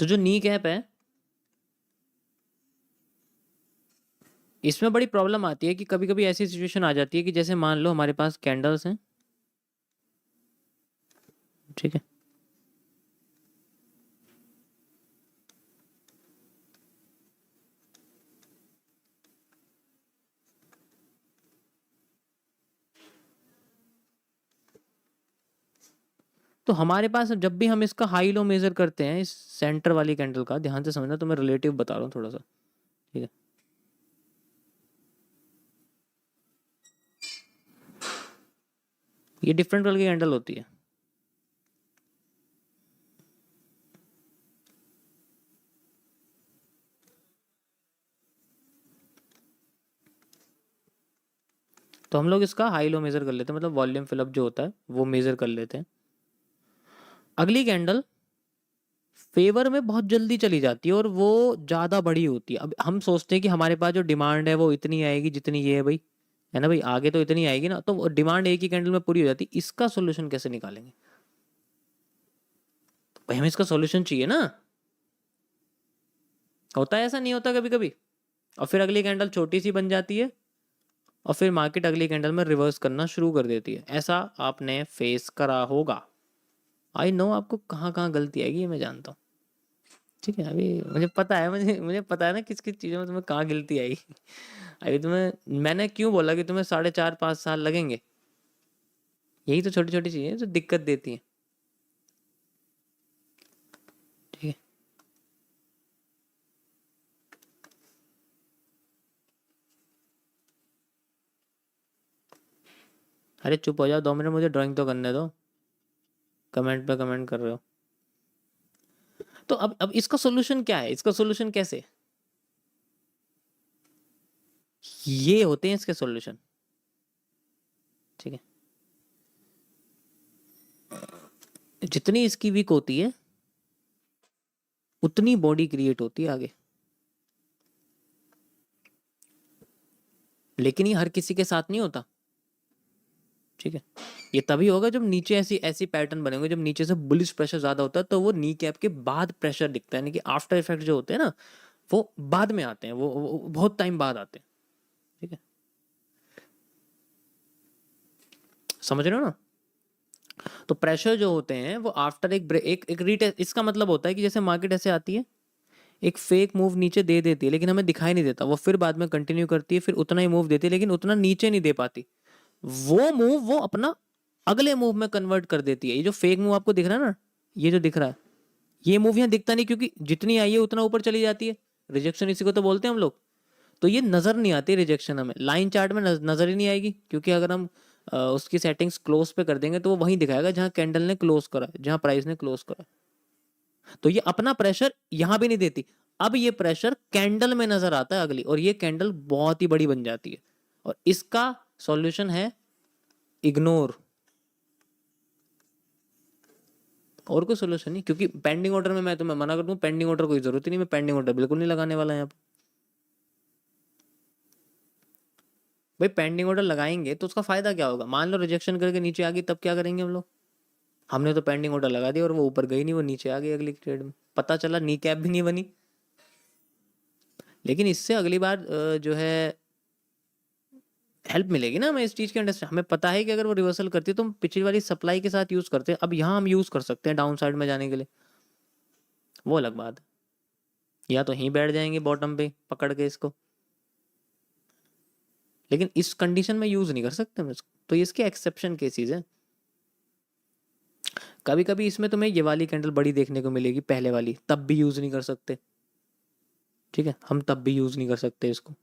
तो जो knee cap है इसमें बड़ी प्रॉब्लम आती है कि कभी कभी ऐसी सिचुएशन आ जाती है कि जैसे मान लो हमारे पास कैंडल्स हैं, ठीक है, तो हमारे पास जब भी हम इसका हाई लो मेजर करते हैं इस सेंटर वाली कैंडल का, ध्यान से समझना, तो मैं रिलेटिव बता रहा हूँ थोड़ा सा, ठीक है। ये डिफरेंट कलर की कैंडल होती है, तो हम लोग इसका हाई लो मेजर कर लेते हैं, मतलब वॉल्यूम फिलअप जो होता है वो मेजर कर लेते हैं। अगली कैंडल फेवर में बहुत जल्दी चली जाती है और वो ज़्यादा बड़ी होती है। अब हम सोचते हैं कि हमारे पास जो डिमांड है वो इतनी आएगी जितनी ये है भाई, है ना भाई, आगे तो इतनी आएगी ना, तो डिमांड एक ही कैंडल में पूरी हो जाती है। इसका सोल्यूशन कैसे निकालेंगे? भाई हमें इसका सोल्यूशन चाहिए ना। होता है ऐसा, नहीं होता कभी कभी, और फिर अगली कैंडल छोटी सी बन जाती है और फिर मार्केट अगली कैंडल में रिवर्स करना शुरू कर देती है। ऐसा आपने फेस करा होगा। आई नो आपको कहाँ कहाँ गलती आएगी ये मैं जानता हूँ, ठीक है। अभी मुझे पता है, मुझे पता है ना किस किस चीज़ों में तुम्हें कहाँ गिलती आई। अभी तुम्हें मैंने क्यों बोला कि तुम्हें 4.5-5 साल लगेंगे, यही तो छोटी छोटी चीज़ें जो दिक्कत देती हैं, ठीक है। अरे चुप हो जाओ 2 मिनट, मुझे ड्राइंग तो करने दो, कमेंट पे कमेंट कर रहे हो। तो अब इसका सोल्यूशन क्या है, इसका सोल्यूशन कैसे, ये होते हैं इसके सोल्यूशन, ठीक है। जितनी इसकी वीक होती है उतनी बॉडी क्रिएट होती है आगे, लेकिन ये हर किसी के साथ नहीं होता, ठीक है। ये तभी होगा जब नीचे ऐसी ऐसी पैटर्न बनेंगे, जब नीचे से बुलिश प्रेशर ज्यादा होता है तो वो नी कैप के बाद प्रेशर दिखता है, यानी कि आफ्टर इफेक्ट जो होते हैं ना वो बाद में आते हैं, वो बहुत टाइम बाद आते हैं, ठीक है। समझ रहे हो ना? तो प्रेशर जो होते हैं वो आफ्टर एक रीटेस्ट, इसका मतलब होता है कि जैसे मार्केट ऐसे आती है, एक फेक मूव नीचे दे देती है लेकिन हमें दिखाई नहीं देता, वो फिर बाद में कंटिन्यू करती है, फिर उतना ही मूव देती है लेकिन उतना नीचे नहीं दे पाती, वो मूव वो अपना अगले मूव में कन्वर्ट कर देती है। ये जो फेक मूव आपको दिख रहा है ना, ये जो दिख रहा है, ये मूव यहाँ दिखता नहीं क्योंकि जितनी आई है उतना ऊपर चली जाती है, रिजेक्शन इसी को तो बोलते हैं हम लोग। तो ये नजर नहीं आती रिजेक्शन, हमें लाइन चार्ट में नजर ही नहीं आएगी, क्योंकि अगर हम उसकी सेटिंग्स क्लोज पे कर देंगे तो वो वहीं दिखाएगा जहां कैंडल ने क्लोज करा है, जहां प्राइस ने क्लोज करा है। तो ये अपना प्रेशर यहां भी नहीं देती, अब ये प्रेशर कैंडल में नजर आता है अगली, और ये कैंडल बहुत ही बड़ी बन जाती है, और इसका सॉल्यूशन है इग्नोर, और कोई सोल्यूशन नहीं। क्योंकि पेंडिंग ऑर्डर में मैं तुम्हें मना कर दूं, पेंडिंग ऑर्डर कोई जरूरत ही नहीं, मैं पेंडिंग ऑर्डर बिल्कुल नहीं लगाने वाला यहाँ पे। भाई पेंडिंग ऑर्डर लगाएंगे तो उसका फायदा क्या होगा? मान लो रिजेक्शन करके नीचे आ गई, तब क्या करेंगे हम लोग? हमने तो पेंडिंग ऑर्डर लगा दिया और वो ऊपर गई नहीं, वो नीचे आ गई अगली ट्रेड में, पता चला नी कैप भी नहीं बनी। लेकिन इससे अगली बार जो है हेल्प मिलेगी ना हमें इस चीज़ के अंडरस्टैंड, हमें पता है कि अगर वो रिवर्सल करती है तो हम पिछली वाली सप्लाई के साथ यूज़ करते हैं, अब यहाँ हम यूज़ कर सकते हैं डाउन साइड में जाने के लिए, वो अलग बात है। या तो यहीं बैठ जाएंगे बॉटम पे पकड़ के इसको, लेकिन इस कंडीशन में यूज़ नहीं कर सकते हम इसको, तो इसके एक्सेप्शन केसेस हैं। कभी कभी इसमें तुम्हें ये वाली कैंडल बड़ी देखने को मिलेगी पहले वाली, तब भी यूज़ नहीं कर सकते, ठीक है, हम तब भी यूज़ नहीं कर सकते इसको,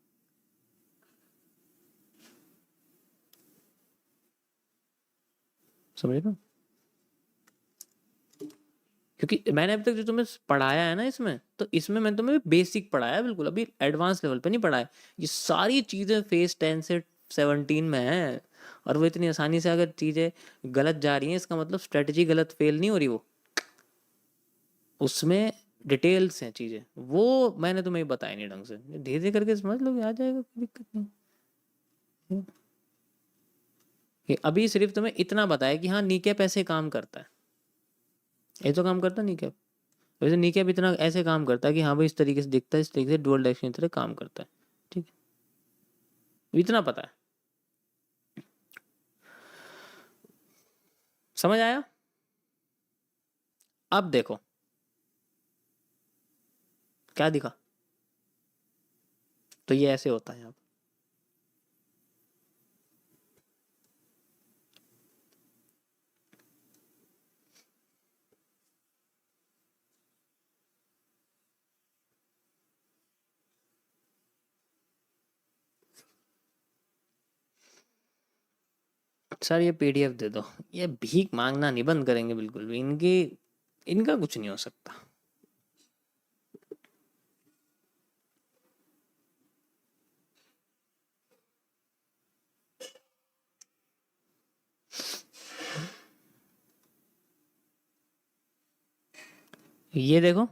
समझ रहे हो? क्योंकि मैंने अभी तक जो तुम्हें पढ़ाया है ना इसमें, तो इसमें मैंने तुम्हें बेसिक पढ़ाया है बिल्कुल, अभी एडवांस लेवल पे नहीं पढ़ाया। ये सारी चीज़ें फेज 10 से 17 में है, और वो इतनी आसानी से अगर चीज़ें गलत जा रही हैं इसका मतलब स्ट्रेटजी गलत फेल नहीं हो रही, वो उसमें डिटेल्स हैं चीज़ें, वो मैंने तुम्हें बताया नहीं ढंग से, धीरे धीरे करके समझ लोगे आ जाएगा, कोई दिक्कत नहीं। ये अभी सिर्फ तुम्हें इतना बताया कि हाँ नी कैप ऐसे काम करता है, ये तो काम करता नहीं कैप। वैसे नी कैप इतना ऐसे काम करता है कि हाँ भाई इस तरीके से दिखता है, इस तरीके से डुअल डायरेक्शन की तरह काम करता है, ठीक है, इतना पता है। समझ आया? अब देखो क्या दिखा, तो ये ऐसे होता है। अब सर ये पीडीएफ दे दो, ये भीख मांगना नहीं बंद करेंगे बिल्कुल भी, इनकी इनका कुछ नहीं हो सकता। ये देखो,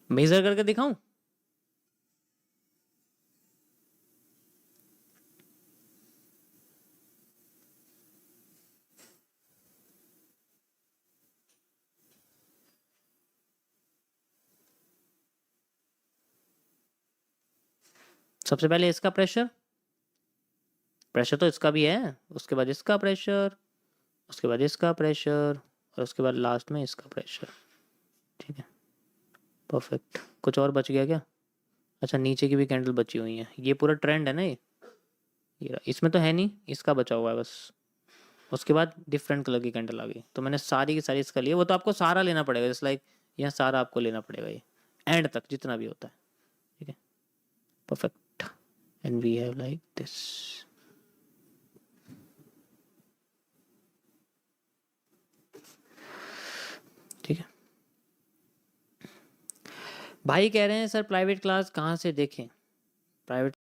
मेजर करके दिखाऊं? सबसे पहले इसका प्रेशर, प्रेशर तो इसका भी है, उसके बाद इसका प्रेशर, उसके बाद इसका प्रेशर, और उसके बाद लास्ट में इसका प्रेशर, ठीक है, परफेक्ट। कुछ और बच गया क्या? अच्छा नीचे की भी कैंडल बची हुई है, ये पूरा ट्रेंड है ना ये रहा। इसमें तो है नहीं, इसका बचा हुआ है बस। उसके बाद डिफरेंट कलर की कैंडल आ गई, तो मैंने सारी की सारी इसका लिया। वो तो आपको सारा लेना पड़ेगा, जैसे लाइक यहाँ सारा आपको लेना पड़ेगा, ये एंड तक जितना भी होता है, ठीक है, perfect. And we have like this, ठीक है। भाई कह रहे हैं सर प्राइवेट क्लास कहाँ से देखें? प्राइवेट